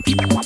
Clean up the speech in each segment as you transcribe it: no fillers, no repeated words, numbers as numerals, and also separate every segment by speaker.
Speaker 1: Semua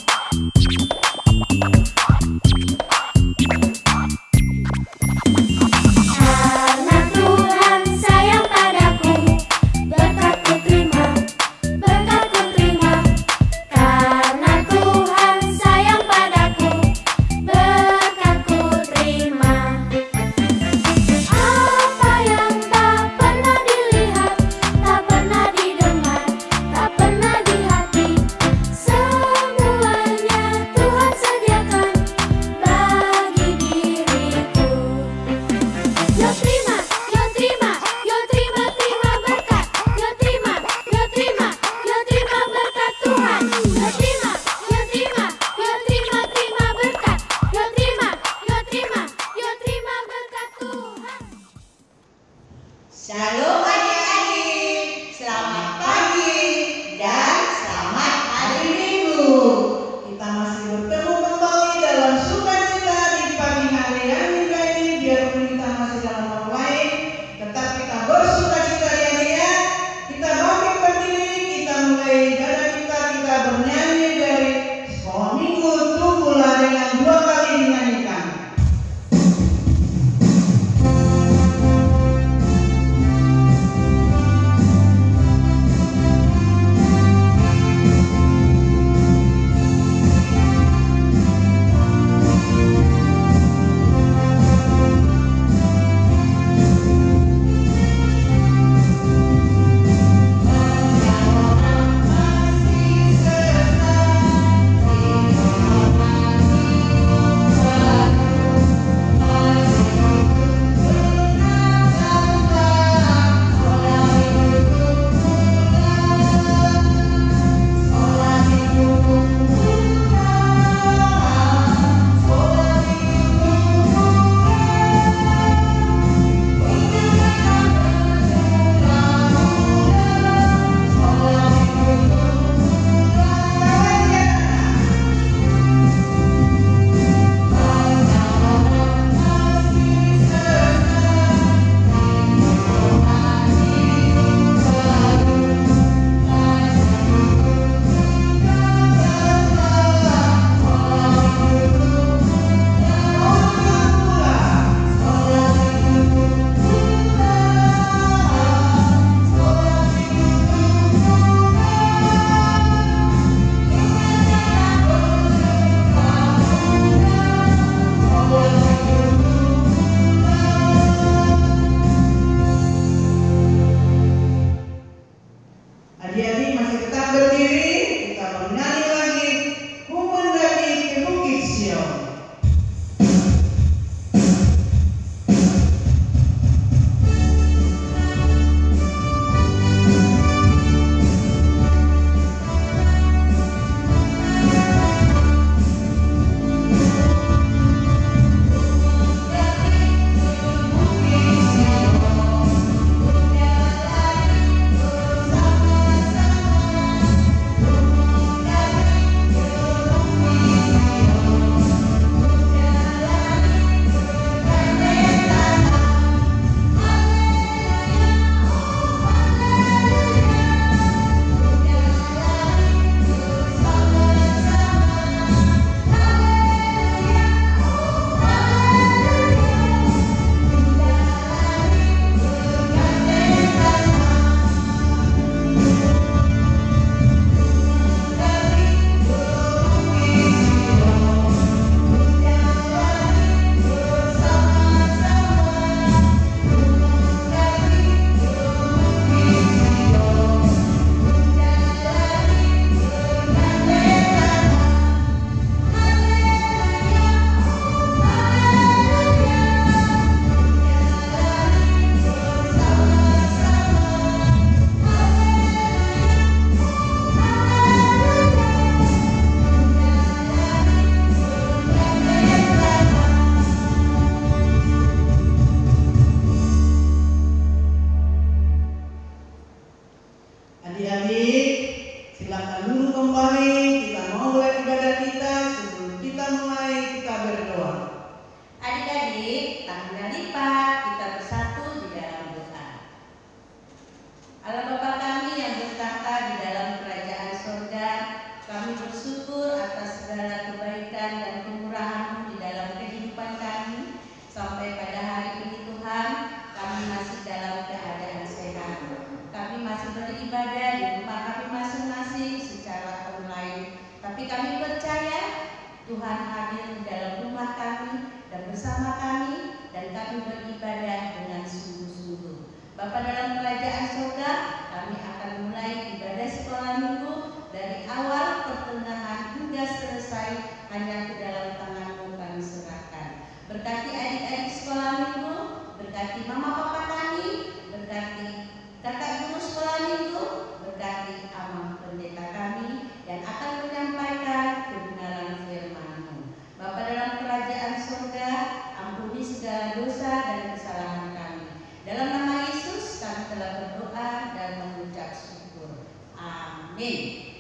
Speaker 1: Tuhan hadir di dalam rumah kami dan bersama kami, dan kami beribadah dengan sungguh-sungguh. Bapa dalam kerajaan surga, kami akan mulai ibadah sekolah minggu dari awal, pertengahan hingga selesai hanya ke dalam tangan-Mu kami serahkan. Berkati adik-adik sekolah minggu, berkati mama papa kami, berkati kakak guru sekolah minggu, berkati amam pendeta kami yang akan menyampaikan kebenaran firman-Mu. Bapa dalam kerajaan surga, ampuni segala dosa dan kesalahan kami. Dalam nama Yesus kami telah berdoa dan mengucap syukur. Amin.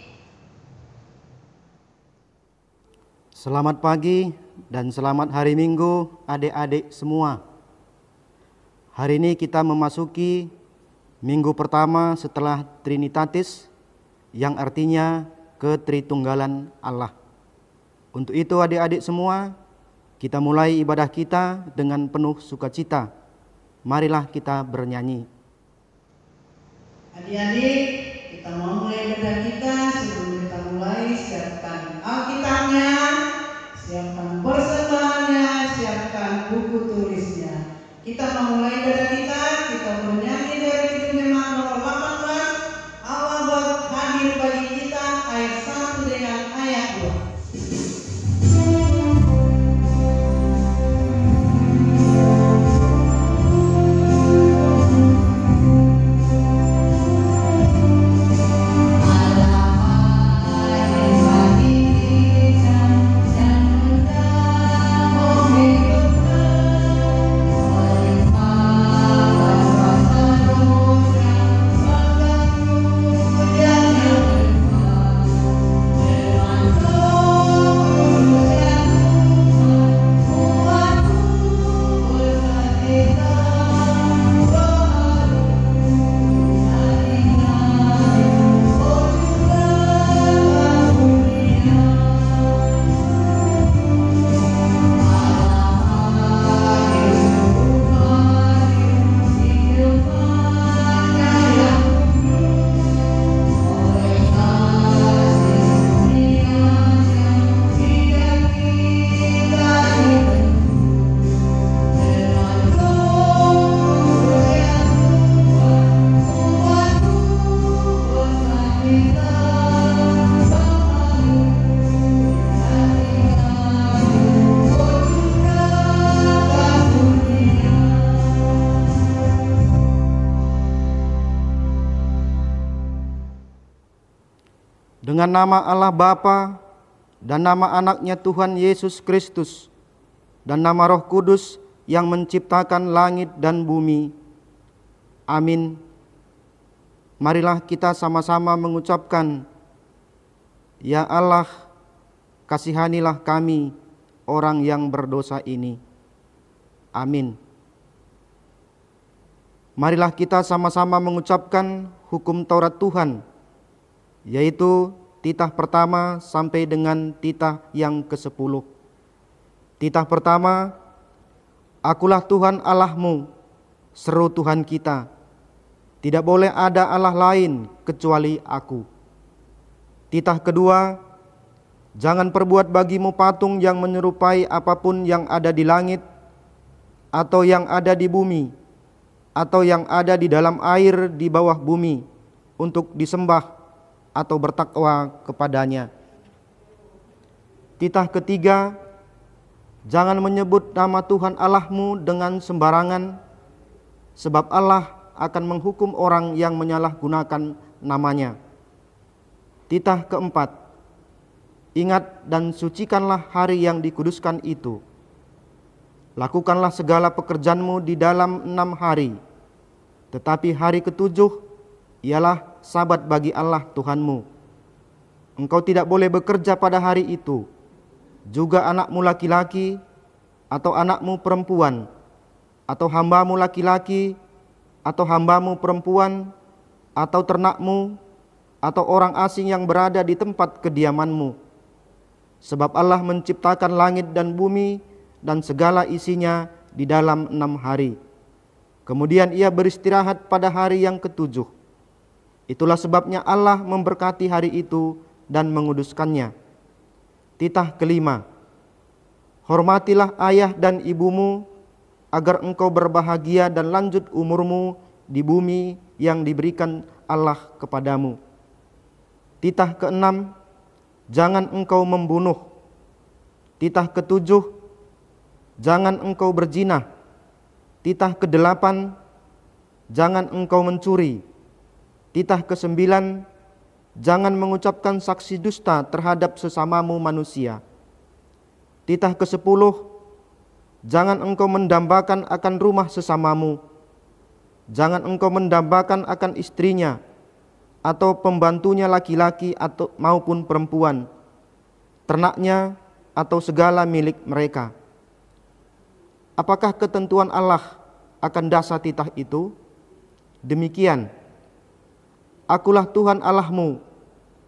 Speaker 2: Selamat pagi dan selamat hari Minggu adik-adik semua. Hari ini kita memasuki minggu pertama setelah Trinitatis, yang artinya ketritunggalan Allah. Untuk itu adik-adik semua, kita mulai ibadah kita dengan penuh sukacita. Marilah kita bernyanyi.
Speaker 3: Adik-adik, kita mau mulai ibadah kita. Sebelum kita mulai, siapkan Alkitabnya, siapkan persembahannya, siapkan buku tulisnya. Kita mau mulai ibadah kita bernyanyi dari Kidung Jemaat nomor 18, Allah buat hadir bagi kita, ayat 1 dengan ayat 2.
Speaker 2: Dengan nama Allah Bapa dan nama anaknya Tuhan Yesus Kristus dan nama Roh Kudus yang menciptakan langit dan bumi. Amin. Marilah kita sama-sama mengucapkan, Ya Allah, kasihanilah kami orang yang berdosa ini. Amin. Marilah kita sama-sama mengucapkan hukum Taurat Tuhan, yaitu titah pertama sampai dengan titah yang ke-10. Titah pertama, Akulah Tuhan Allahmu, seru Tuhan kita. Tidak boleh ada Allah lain kecuali Aku. Titah kedua, jangan perbuat bagimu patung yang menyerupai apapun yang ada di langit, atau yang ada di bumi, atau yang ada di dalam air di bawah bumi, untuk disembah atau bertakwa kepadanya. Titah ketiga, jangan menyebut nama Tuhan Allahmu dengan sembarangan, sebab Allah akan menghukum orang yang menyalahgunakan namanya. Titah keempat, ingat dan sucikanlah hari yang dikuduskan itu. Lakukanlah segala pekerjaanmu di dalam 6 hari, tetapi hari ke-7 ialah Sabat bagi Allah Tuhanmu. Engkau tidak boleh bekerja pada hari itu, juga anakmu laki-laki, atau anakmu perempuan, atau hambamu laki-laki, atau hambamu perempuan, atau ternakmu, atau orang asing yang berada di tempat kediamanmu. Sebab Allah menciptakan langit dan bumi dan segala isinya di dalam 6 hari. Kemudian Ia beristirahat pada hari yang ke-7. Itulah sebabnya Allah memberkati hari itu dan menguduskannya. Titah kelima, Hormatilah ayah dan ibumu, agar engkau berbahagia dan lanjut umurmu di bumi yang diberikan Allah kepadamu. Titah ke-6, jangan engkau membunuh. Titah ke-7, jangan engkau berzina. Titah ke-8, jangan engkau mencuri. Titah ke-9, jangan mengucapkan saksi dusta terhadap sesamamu manusia. Titah ke-10, jangan engkau mendambakan akan rumah sesamamu. Jangan engkau mendambakan akan istrinya, atau pembantunya laki-laki atau maupun perempuan, ternaknya atau segala milik mereka. Apakah ketentuan Allah akan dasar titah itu? Demikian, Akulah Tuhan Allahmu,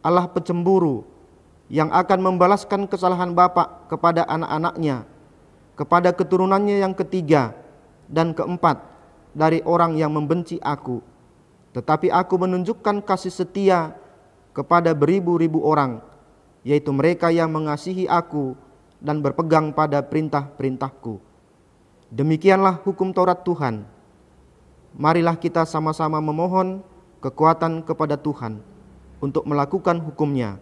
Speaker 2: Allah pecemburu, yang akan membalaskan kesalahan bapa kepada anak-anaknya, kepada keturunannya yang ketiga dan keempat dari orang yang membenci Aku. Tetapi Aku menunjukkan kasih setia kepada beribu-ribu orang, yaitu mereka yang mengasihi Aku dan berpegang pada perintah-perintahku. Demikianlah hukum Taurat Tuhan. Marilah kita sama-sama memohon kekuatan kepada Tuhan untuk melakukan hukumnya.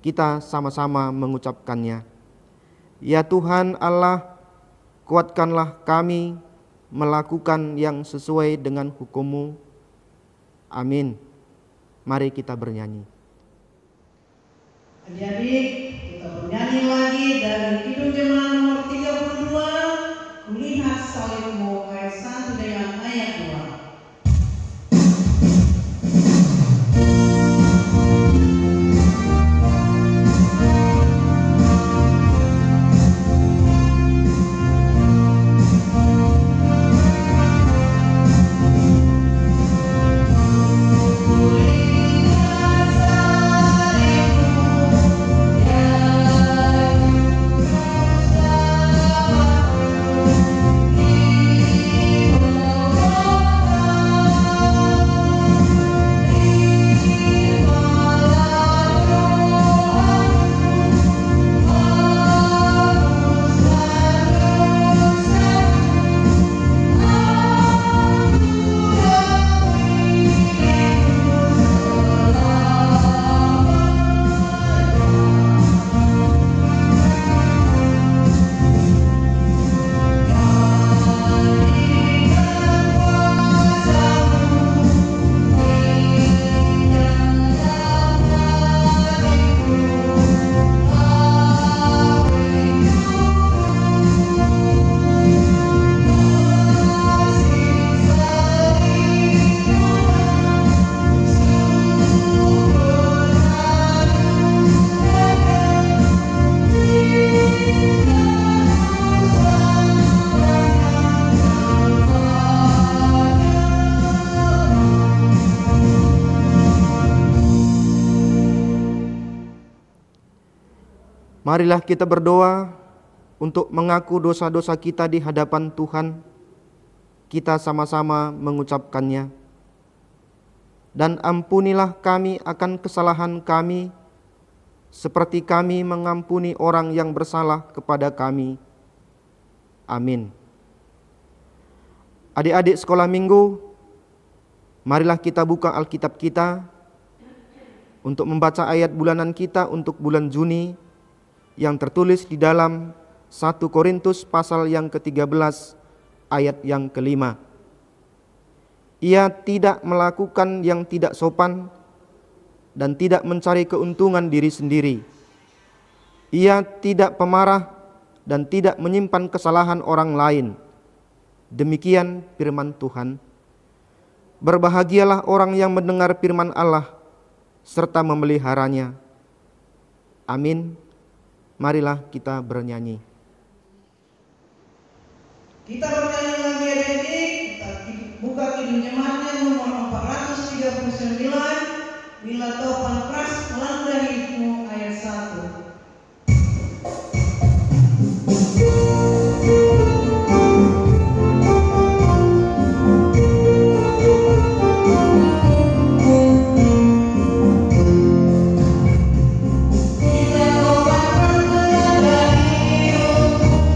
Speaker 2: Kita sama-sama mengucapkannya. Ya Tuhan Allah, kuatkanlah kami melakukan yang sesuai dengan hukum-Mu. Amin. Mari kita bernyanyi.
Speaker 3: Adik-adik, kita bernyanyi lagi dari Kidung Jemaat nomor 32, Kulihat Salibmu ayat 1 dengan ayat 2.
Speaker 2: Marilah kita berdoa untuk mengaku dosa-dosa kita di hadapan Tuhan. Kita sama-sama mengucapkannya. Dan ampunilah kami akan kesalahan kami, seperti kami mengampuni orang yang bersalah kepada kami. Amin. Adik-adik sekolah minggu, marilah kita buka Alkitab kita untuk membaca ayat bulanan kita untuk bulan Juni yang tertulis di dalam 1 Korintus pasal yang ke-13 ayat yang ke-5. Ia tidak melakukan yang tidak sopan dan tidak mencari keuntungan diri sendiri. Ia tidak pemarah dan tidak menyimpan kesalahan orang lain. Demikian firman Tuhan. Berbahagialah orang yang mendengar firman Allah serta memeliharanya. Amin. Marilah kita bernyanyi.
Speaker 3: Kita bernyanyi lagi adik-adik. Kita buka Kidung Jemaatnya nomor 439, Bila Topan Pras Melanda Hidupmu ayat 1.
Speaker 4: Bila topan melanda hidupmu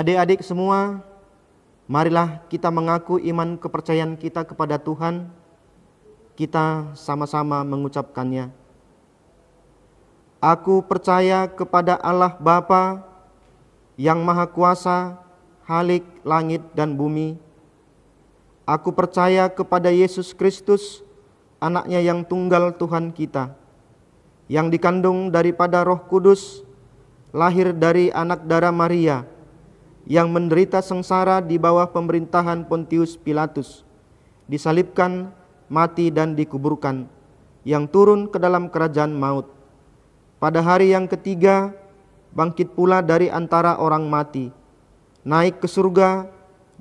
Speaker 2: Adik-adik semua, marilah kita mengaku iman kepercayaan kita kepada Tuhan. Kita sama-sama mengucapkannya. Aku percaya kepada Allah Bapa yang Maha Kuasa, Khalik langit dan bumi. Aku percaya kepada Yesus Kristus, anaknya yang tunggal Tuhan kita, yang dikandung daripada Roh Kudus, lahir dari anak darah Maria, yang menderita sengsara di bawah pemerintahan Pontius Pilatus, disalibkan, mati dan dikuburkan, yang turun ke dalam kerajaan maut. Pada hari yang ketiga, bangkit pula dari antara orang mati, naik ke surga,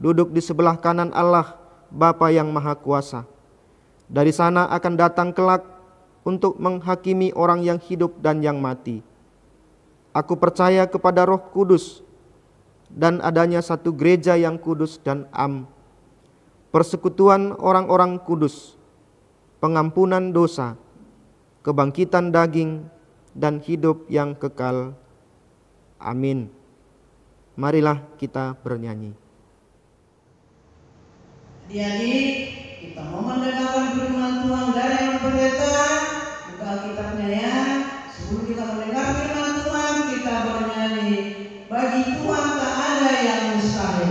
Speaker 2: duduk di sebelah kanan Allah, Bapa yang Maha Kuasa. Dari sana akan datang kelak untuk menghakimi orang yang hidup dan yang mati. Aku percaya kepada Roh Kudus, dan adanya satu gereja yang kudus dan am, persekutuan orang-orang kudus, pengampunan dosa, kebangkitan daging, dan hidup yang kekal. Amin. Marilah kita bernyanyi.
Speaker 3: Adik-adik, kita mau mendengarkan firman Tuhan dari yang pendeta. Buka Alkitabnya ya. Sebelum kita mendengar firman Tuhan, kita bernyanyi. Bagi Tuhan tak ada yang mustahil.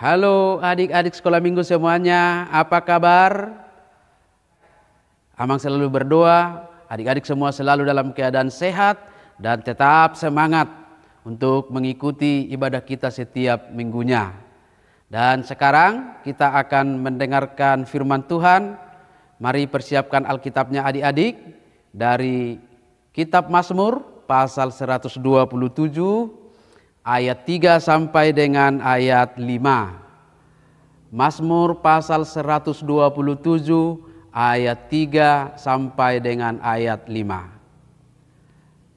Speaker 4: Halo adik-adik sekolah minggu semuanya, apa kabar? Amang selalu berdoa, adik-adik semua selalu dalam keadaan sehat dan tetap semangat untuk mengikuti ibadah kita setiap minggunya. Dan sekarang kita akan mendengarkan firman Tuhan. Mari persiapkan Alkitabnya adik-adik dari Kitab Mazmur pasal 127 ayat 3 sampai dengan ayat 5. Mazmur pasal 127 ayat 3 sampai dengan ayat 5.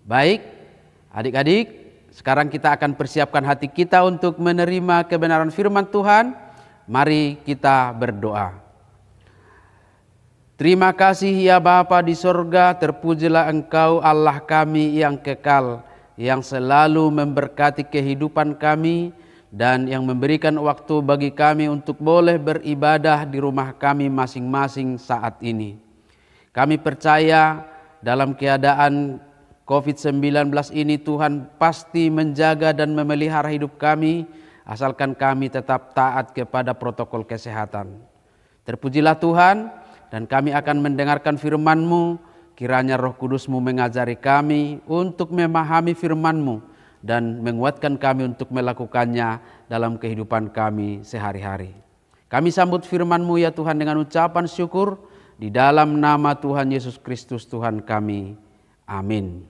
Speaker 4: Baik, adik-adik, sekarang kita akan persiapkan hati kita untuk menerima kebenaran firman Tuhan. Mari kita berdoa. Terima kasih ya Bapa di sorga, terpujilah Engkau Allah kami yang kekal, yang selalu memberkati kehidupan kami dan yang memberikan waktu bagi kami untuk boleh beribadah di rumah kami masing-masing saat ini. Kami percaya dalam keadaan COVID-19 ini Tuhan pasti menjaga dan memelihara hidup kami, asalkan kami tetap taat kepada protokol kesehatan. Terpujilah Tuhan, dan kami akan mendengarkan firman-Mu. Kiranya Roh Kudus-Mu mengajari kami untuk memahami firman-Mu dan menguatkan kami untuk melakukannya dalam kehidupan kami sehari-hari. Kami sambut firman-Mu ya Tuhan dengan ucapan syukur di dalam nama Tuhan Yesus Kristus Tuhan kami. Amin.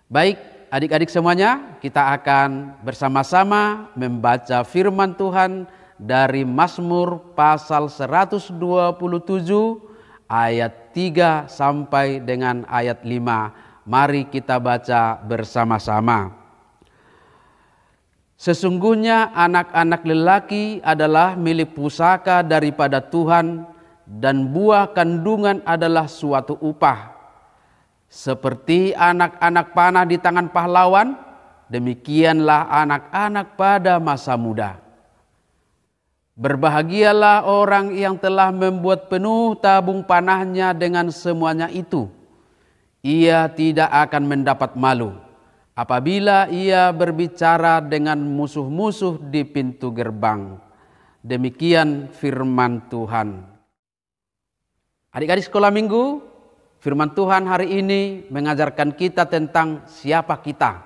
Speaker 4: Baik adik-adik semuanya, kita akan bersama-sama membaca firman Tuhan dari Mazmur pasal 127 ayat 3 sampai dengan ayat 5. Mari kita baca bersama-sama. Sesungguhnya anak-anak lelaki adalah milik pusaka daripada Tuhan, dan buah kandungan adalah suatu upah. Seperti anak-anak panah di tangan pahlawan, demikianlah anak-anak pada masa muda. Berbahagialah orang yang telah membuat penuh tabung panahnya dengan semuanya itu. Ia tidak akan mendapat malu apabila ia berbicara dengan musuh-musuh di pintu gerbang. Demikian firman Tuhan. Adik-adik sekolah minggu, firman Tuhan hari ini mengajarkan kita tentang siapa kita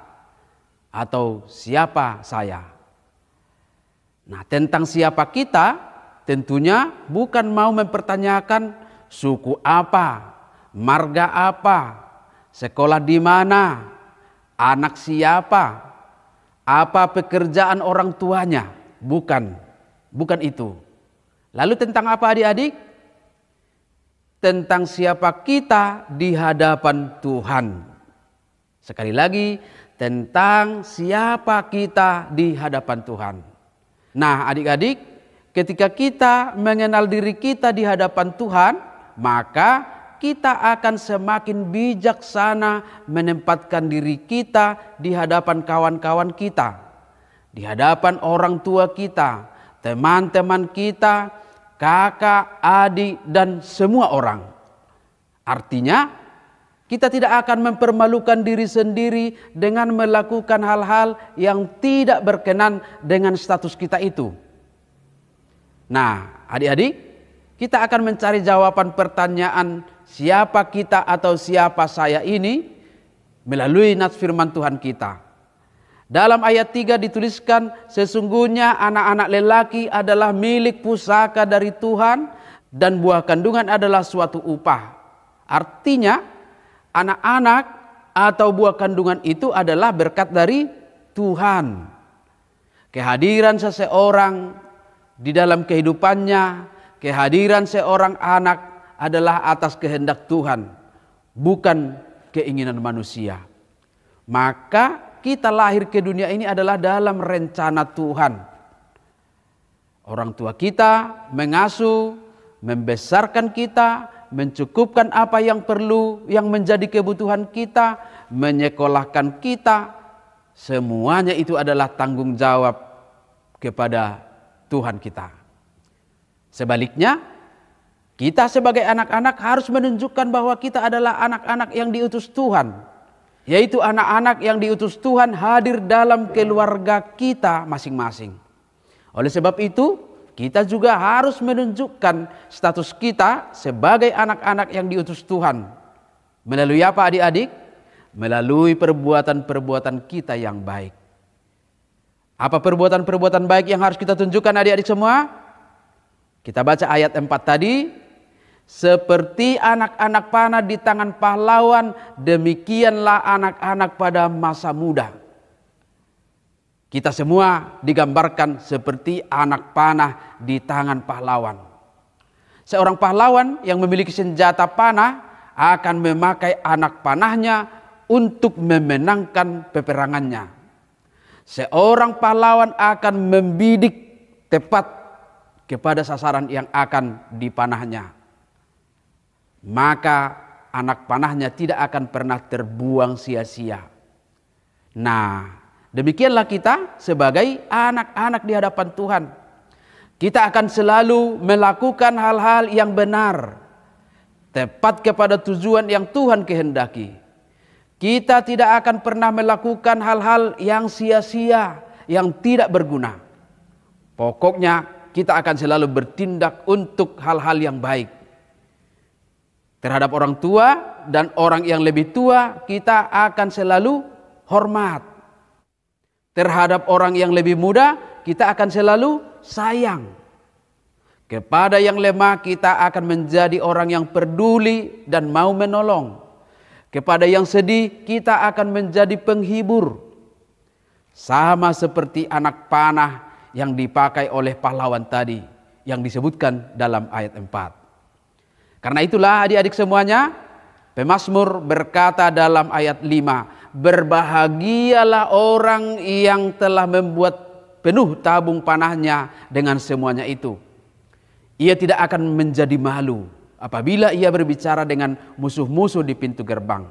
Speaker 4: atau siapa saya. Nah, tentang siapa kita tentunya bukan mau mempertanyakan suku apa, marga apa, sekolah di mana, anak siapa, apa pekerjaan orang tuanya. Bukan itu. Lalu tentang apa adik-adik? Tentang siapa kita di hadapan Tuhan. Sekali lagi, tentang siapa kita di hadapan Tuhan. Nah adik-adik, ketika kita mengenal diri kita di hadapan Tuhan, maka kita akan semakin bijaksana menempatkan diri kita di hadapan kawan-kawan kita, di hadapan orang tua kita, teman-teman kita, kakak, adik, dan semua orang. Artinya, kita tidak akan mempermalukan diri sendiri dengan melakukan hal-hal yang tidak berkenan dengan status kita itu. Nah, adik-adik, kita akan mencari jawaban pertanyaan siapa kita atau siapa saya ini melalui nats firman Tuhan kita. Dalam ayat 3 dituliskan, sesungguhnya anak-anak lelaki adalah milik pusaka dari Tuhan, dan buah kandungan adalah suatu upah. Artinya, anak-anak atau buah kandungan itu adalah berkat dari Tuhan. Kehadiran seseorang di dalam kehidupannya, kehadiran seorang anak adalah atas kehendak Tuhan, bukan keinginan manusia. Maka kita lahir ke dunia ini adalah dalam rencana Tuhan. Orang tua kita mengasuh, membesarkan kita, mencukupkan apa yang perlu, yang menjadi kebutuhan kita, menyekolahkan kita. Semuanya itu adalah tanggung jawab kepada Tuhan kita. Sebaliknya, kita sebagai anak-anak harus menunjukkan bahwa kita adalah anak-anak yang diutus Tuhan. Yaitu anak-anak yang diutus Tuhan hadir dalam keluarga kita masing-masing. Oleh sebab itu, kita juga harus menunjukkan status kita sebagai anak-anak yang diutus Tuhan. Melalui apa adik-adik? Melalui perbuatan-perbuatan kita yang baik. Apa perbuatan-perbuatan baik yang harus kita tunjukkan adik-adik semua? Kita baca ayat 4 tadi. Seperti anak-anak panah di tangan pahlawan, demikianlah anak-anak pada masa muda. Kita semua digambarkan seperti anak panah di tangan pahlawan. Seorang pahlawan yang memiliki senjata panah akan memakai anak panahnya untuk memenangkan peperangannya. Seorang pahlawan akan membidik tepat kepada sasaran yang akan dipanahnya. Maka anak panahnya tidak akan pernah terbuang sia-sia. Nah, demikianlah kita sebagai anak-anak di hadapan Tuhan. Kita akan selalu melakukan hal-hal yang benar, tepat kepada tujuan yang Tuhan kehendaki. Kita tidak akan pernah melakukan hal-hal yang sia-sia, yang tidak berguna. Pokoknya kita akan selalu bertindak untuk hal-hal yang baik. Terhadap orang tua dan orang yang lebih tua, kita akan selalu hormat. Terhadap orang yang lebih muda, kita akan selalu sayang. Kepada yang lemah, kita akan menjadi orang yang peduli dan mau menolong. Kepada yang sedih kita akan menjadi penghibur. Sama seperti anak panah yang dipakai oleh pahlawan tadi yang disebutkan dalam ayat 4. Karena itulah adik-adik semuanya, pemazmur berkata dalam ayat 5, berbahagialah orang yang telah membuat penuh tabung panahnya dengan semuanya itu. Ia tidak akan menjadi malu apabila ia berbicara dengan musuh-musuh di pintu gerbang.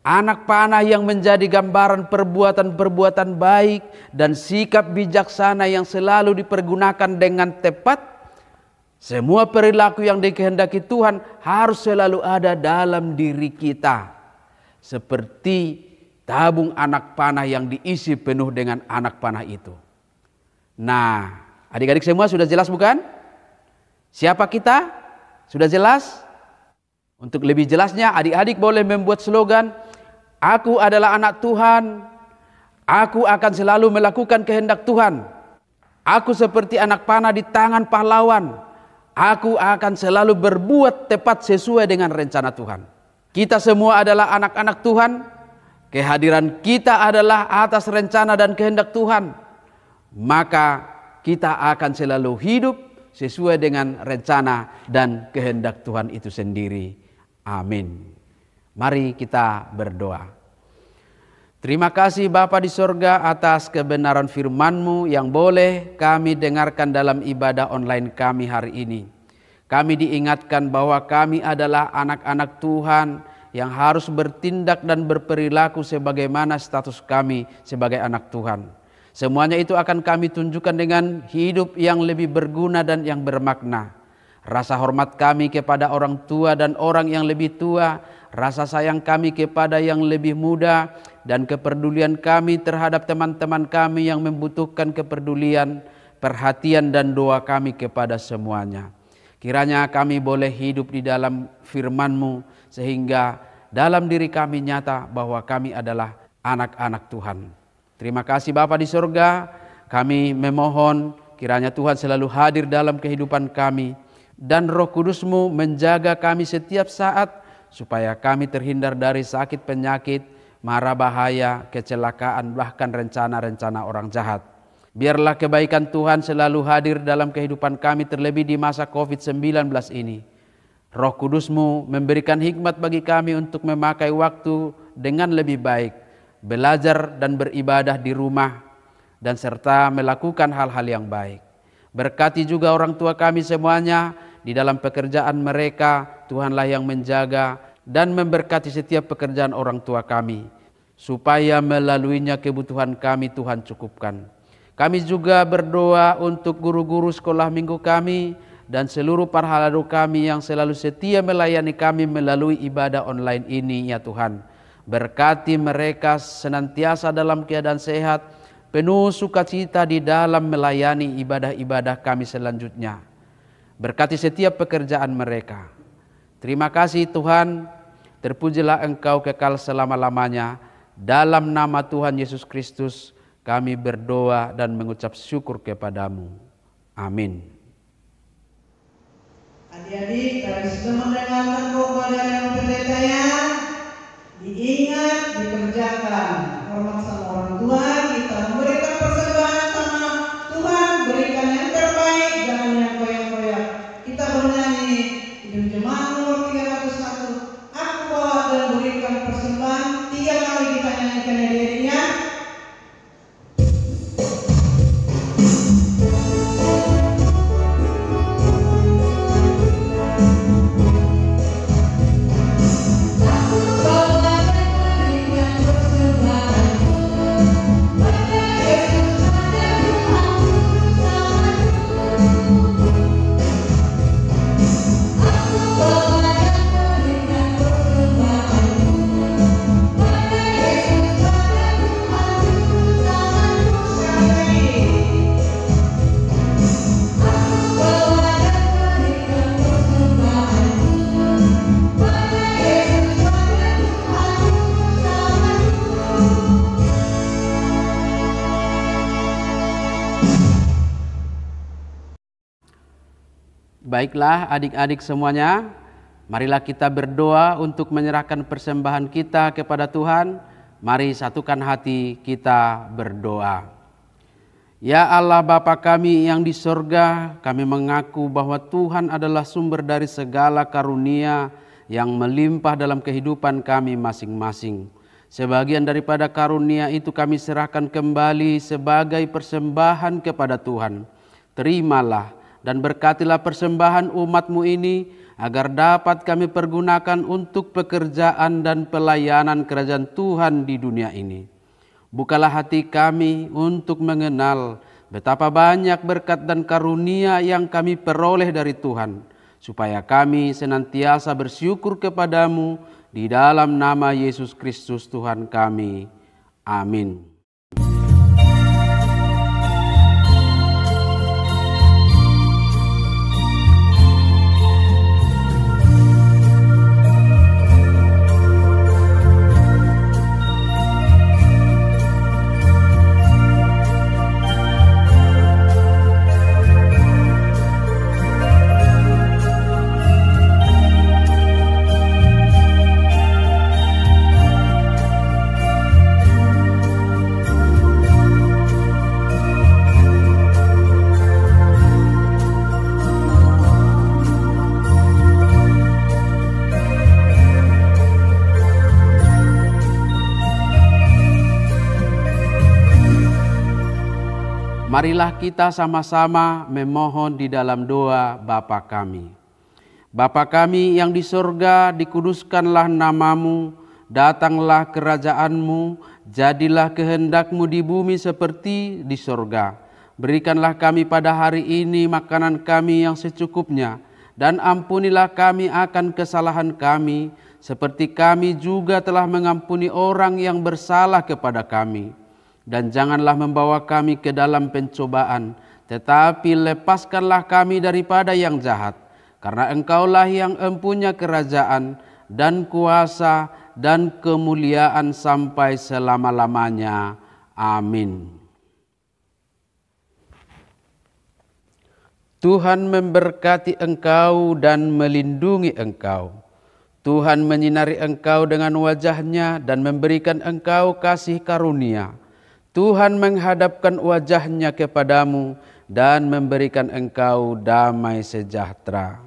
Speaker 4: Anak panah yang menjadi gambaran perbuatan-perbuatan baik dan sikap bijaksana yang selalu dipergunakan dengan tepat. Semua perilaku yang dikehendaki Tuhan harus selalu ada dalam diri kita. Seperti tabung anak panah yang diisi penuh dengan anak panah itu. Nah, adik-adik semua sudah jelas bukan? Siapa kita? Sudah jelas? Untuk lebih jelasnya adik-adik boleh membuat slogan, aku adalah anak Tuhan, aku akan selalu melakukan kehendak Tuhan. Aku seperti anak panah di tangan pahlawan, aku akan selalu berbuat tepat sesuai dengan rencana Tuhan. Kita semua adalah anak-anak Tuhan, kehadiran kita adalah atas rencana dan kehendak Tuhan. Maka kita akan selalu hidup sesuai dengan rencana dan kehendak Tuhan itu sendiri. Amin. Mari kita berdoa. Terima kasih Bapa di sorga atas kebenaran firman-Mu yang boleh kami dengarkan dalam ibadah online kami hari ini. Kami diingatkan bahwa kami adalah anak-anak Tuhan yang harus bertindak dan berperilaku sebagaimana status kami sebagai anak Tuhan. Semuanya itu akan kami tunjukkan dengan hidup yang lebih berguna dan yang bermakna. Rasa hormat kami kepada orang tua dan orang yang lebih tua, rasa sayang kami kepada yang lebih muda, dan kepedulian kami terhadap teman-teman kami yang membutuhkan kepedulian, perhatian dan doa kami kepada semuanya. Kiranya kami boleh hidup di dalam firman-Mu sehingga dalam diri kami nyata bahwa kami adalah anak-anak Tuhan. Terima kasih Bapa di surga, kami memohon kiranya Tuhan selalu hadir dalam kehidupan kami dan Roh Kudus-Mu menjaga kami setiap saat supaya kami terhindar dari sakit penyakit, mara bahaya, kecelakaan, bahkan rencana-rencana orang jahat. Biarlah kebaikan Tuhan selalu hadir dalam kehidupan kami terlebih di masa COVID-19 ini. Roh Kudus-Mu memberikan hikmat bagi kami untuk memakai waktu dengan lebih baik, belajar dan beribadah di rumah, dan serta melakukan hal-hal yang baik. Berkati juga orang tua kami semuanya di dalam pekerjaan mereka. Tuhanlah yang menjaga dan memberkati setiap pekerjaan orang tua kami, supaya melaluinya kebutuhan kami Tuhan cukupkan. Kami juga berdoa untuk guru-guru sekolah minggu kami dan seluruh para halado kami yang selalu setia melayani kami melalui ibadah online ini ya Tuhan. Berkati mereka senantiasa dalam keadaan sehat, penuh sukacita di dalam melayani ibadah-ibadah kami selanjutnya. Berkati setiap pekerjaan mereka. Terima kasih Tuhan, terpujilah Engkau kekal selama-lamanya. Dalam nama Tuhan Yesus Kristus kami berdoa dan mengucap syukur kepadamu. Amin.
Speaker 3: Adik-adik, kami sudah mendengarkan khotbah yang pendetanya. Diingat, dikerjakan. Hormat sama orang tua, kita memberikan persembahan sama Tuhan, berikan yang terbaik, jangan yang koyak-koyak. Kita bernyanyi hidup jemaat nomor 301. Aku bawa dan berikan persembahan. 3 kali kita nyanyikan dirinya.
Speaker 4: Baiklah adik-adik semuanya, Marilah kita berdoa untuk menyerahkan persembahan kita kepada Tuhan. Mari satukan hati kita berdoa. Ya Allah Bapa kami yang di sorga, kami mengaku bahwa Tuhan adalah sumber dari segala karunia yang melimpah dalam kehidupan kami masing-masing. Sebagian daripada karunia itu kami serahkan kembali sebagai persembahan kepada Tuhan. Terimalah dan berkatilah persembahan umat-Mu ini, agar dapat kami pergunakan untuk pekerjaan dan pelayanan kerajaan Tuhan di dunia ini. Bukalah hati kami untuk mengenal betapa banyak berkat dan karunia yang kami peroleh dari Tuhan, supaya kami senantiasa bersyukur kepadamu di dalam nama Yesus Kristus Tuhan kami. Amin. Marilah kita sama-sama memohon di dalam doa Bapa kami. Bapa kami yang di sorga, dikuduskanlah namamu, datanglah kerajaanmu, jadilah kehendak-Mu di bumi seperti di sorga. Berikanlah kami pada hari ini makanan kami yang secukupnya, dan ampunilah kami akan kesalahan kami, seperti kami juga telah mengampuni orang yang bersalah kepada kami. Dan janganlah membawa kami ke dalam pencobaan, tetapi lepaskanlah kami daripada yang jahat. Karena Engkaulah yang empunya kerajaan dan kuasa dan kemuliaan sampai selama-lamanya. Amin. Tuhan memberkati engkau dan melindungi engkau. Tuhan menyinari engkau dengan wajah-Nya dan memberikan engkau kasih karunia. Tuhan menghadapkan wajah-Nya kepadamu dan memberikan engkau damai sejahtera.